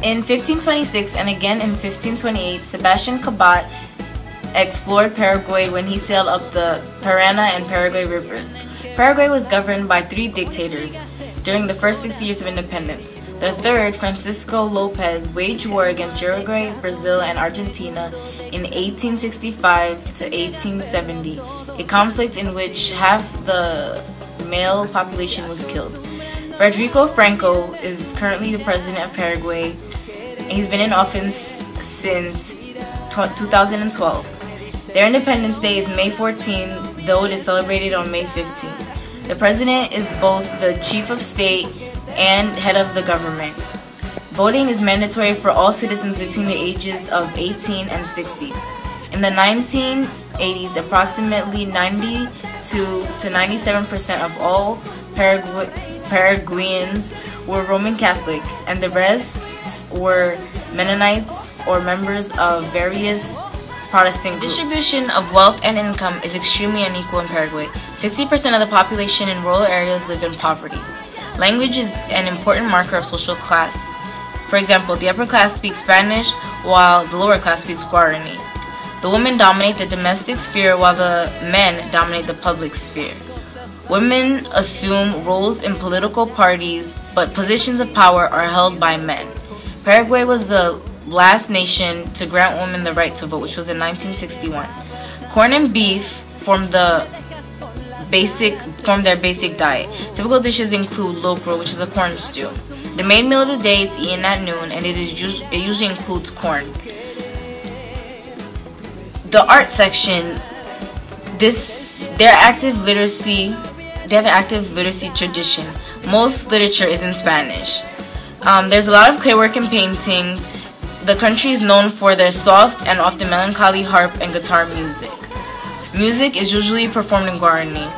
In 1526 and again in 1528, Sebastian Cabot explored Paraguay when he sailed up the Parana and Paraguay rivers. Paraguay was governed by 3 dictators during the first 60 years of independence. The third, Francisco Lopez, waged war against Uruguay, Brazil, and Argentina in 1865 to 1870, a conflict in which half the male population was killed. Federico Franco is currently the president of Paraguay. He's been in office since 2012. Their Independence Day is May 14, though it is celebrated on May 15. The president is both the chief of state and head of the government. Voting is mandatory for all citizens between the ages of 18 and 60. In the 1980s, approximately 92 to 97% of all Paraguayans were Roman Catholic, and the rest were Mennonites or members of various Protestant groups. Distribution of wealth and income is extremely unequal in Paraguay. 60% of the population in rural areas live in poverty. Language is an important marker of social class. For example, the upper class speaks Spanish while the lower class speaks Guarani. The women dominate the domestic sphere while the men dominate the public sphere. Women assume roles in political parties, but positions of power are held by men. Paraguay was the last nation to grant women the right to vote, which was in 1961. Corn and beef form their basic diet. Typical dishes include locro, which is a corn stew. The main meal of the day is eaten at noon, and it usually includes corn. The art section, they have an active literacy tradition. Most literature is in Spanish. There's a lot of claywork and paintings. The country is known for their soft and often melancholy harp and guitar music. Music is usually performed in Guarani.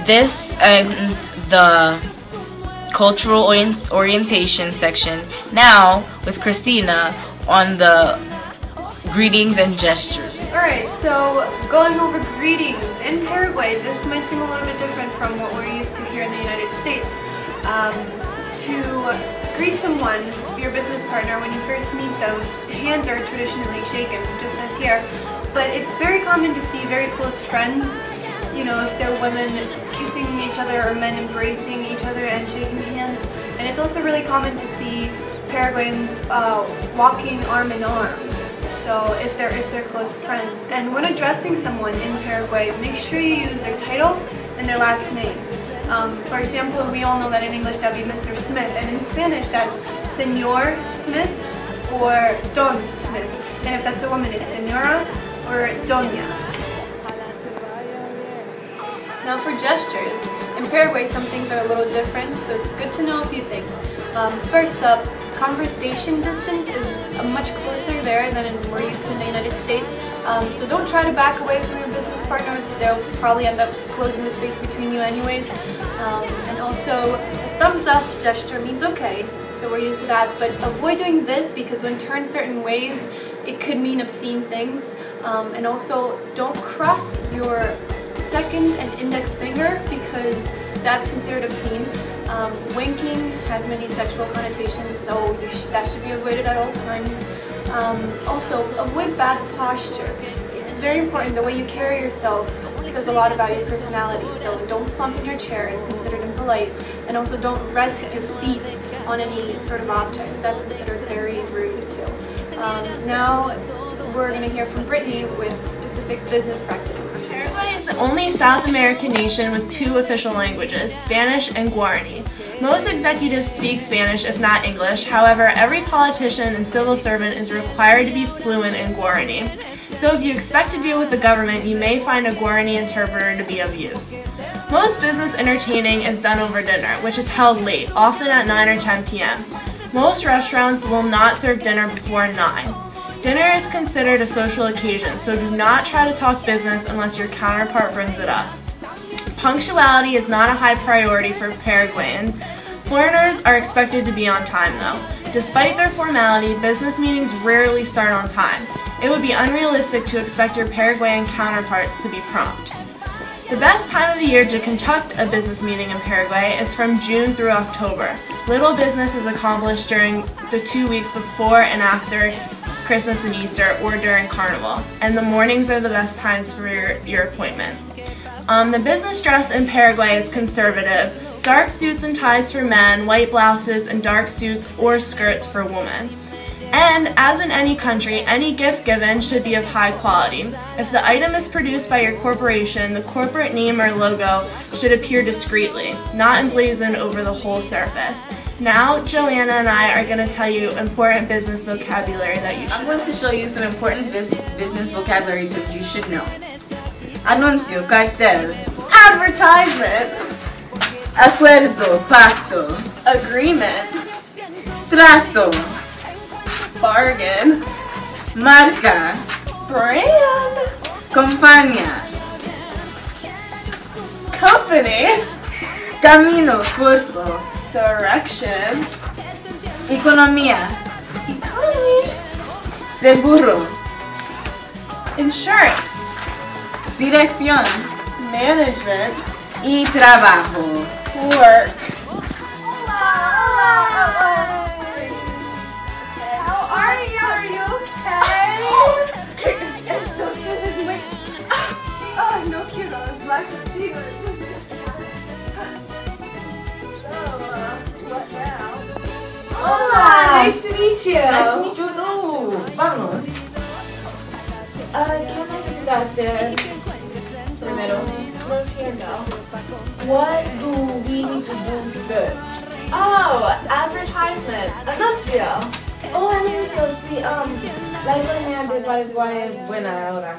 This ends the cultural orientation section. Now with Christina on the greetings and gestures. Alright, so going over greetings. In Paraguay, this might seem a little bit different from what we're used to here in the United States. To greet someone, your business partner, when you first meet them, hands are traditionally shaken, just as here. But it's very common to see very close friends, you know, if they're women kissing each other or men embracing each other and shaking hands. And it's also really common to see Paraguayans walking arm in arm. So if they're close friends. And when addressing someone in Paraguay, make sure you use their title and their last name. For example, we all know that in English that would be Mr. Smith, and in Spanish that's Señor Smith or Don Smith. And if that's a woman, it's Señora or Doña. Now for gestures, in Paraguay some things are a little different, so it's good to know a few things. First up, conversation distance is much closer there than we're used to in the United States. So don't try to back away from your business partner. They'll probably end up closing the space between you anyways. And also, a thumbs up gesture means okay, so we're used to that. But avoid doing this because when turned certain ways, it could mean obscene things. And also, don't cross your second and index finger because that's considered obscene. Winking has many sexual connotations, so that should be avoided at all times. Also, avoid bad posture. It's very important. The way you carry yourself says a lot about your personality, so don't slump in your chair. It's considered impolite. And also don't rest your feet on any sort of objects. That's considered very rude too. Now we're going to hear from Brittany with specific business practices. Paraguay is the only South American nation with 2 official languages, Spanish and Guarani. Most executives speak Spanish, if not English. However, every politician and civil servant is required to be fluent in Guarani. So if you expect to deal with the government, you may find a Guarani interpreter to be of use. Most business entertaining is done over dinner, which is held late, often at 9 or 10 p.m. Most restaurants will not serve dinner before 9. Dinner is considered a social occasion, so do not try to talk business unless your counterpart brings it up. Punctuality is not a high priority for Paraguayans. Foreigners are expected to be on time though. Despite their formality, business meetings rarely start on time. It would be unrealistic to expect your Paraguayan counterparts to be prompt. The best time of the year to conduct a business meeting in Paraguay is from June through October. Little business is accomplished during the 2 weeks before and after Christmas and Easter or during Carnival, and the mornings are the best times for your appointment. The business dress in Paraguay is conservative. Dark suits and ties for men, white blouses, and dark suits or skirts for women. And, as in any country, any gift given should be of high quality. If the item is produced by your corporation, the corporate name or logo should appear discreetly, not emblazoned over the whole surface. Now, Joanna and I are going to tell you important business vocabulary that you should know. I'm going to show you some important business vocabulary terms you should know. Anuncio, cartel, Advertisement, acuerdo, pacto, agreement, trato, bargain, marca, brand, compañía, company, camino, curso, direction, economía, economy, seguro, insurance, dirección management, y trabajo. work. How are you? Are you okay? Oh, no quiero hablar contigo. What now? Hola, Nice to meet you. Nice to meet you too. Vamos. ¿Qué necesitas hacer primero? No entiendo. What do we need to do first? Oh, advertisement. Anuncio. Oh, anuncio, sí, la economía de Paraguay es buena ahora.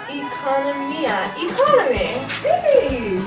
Economía. Economy. Sí.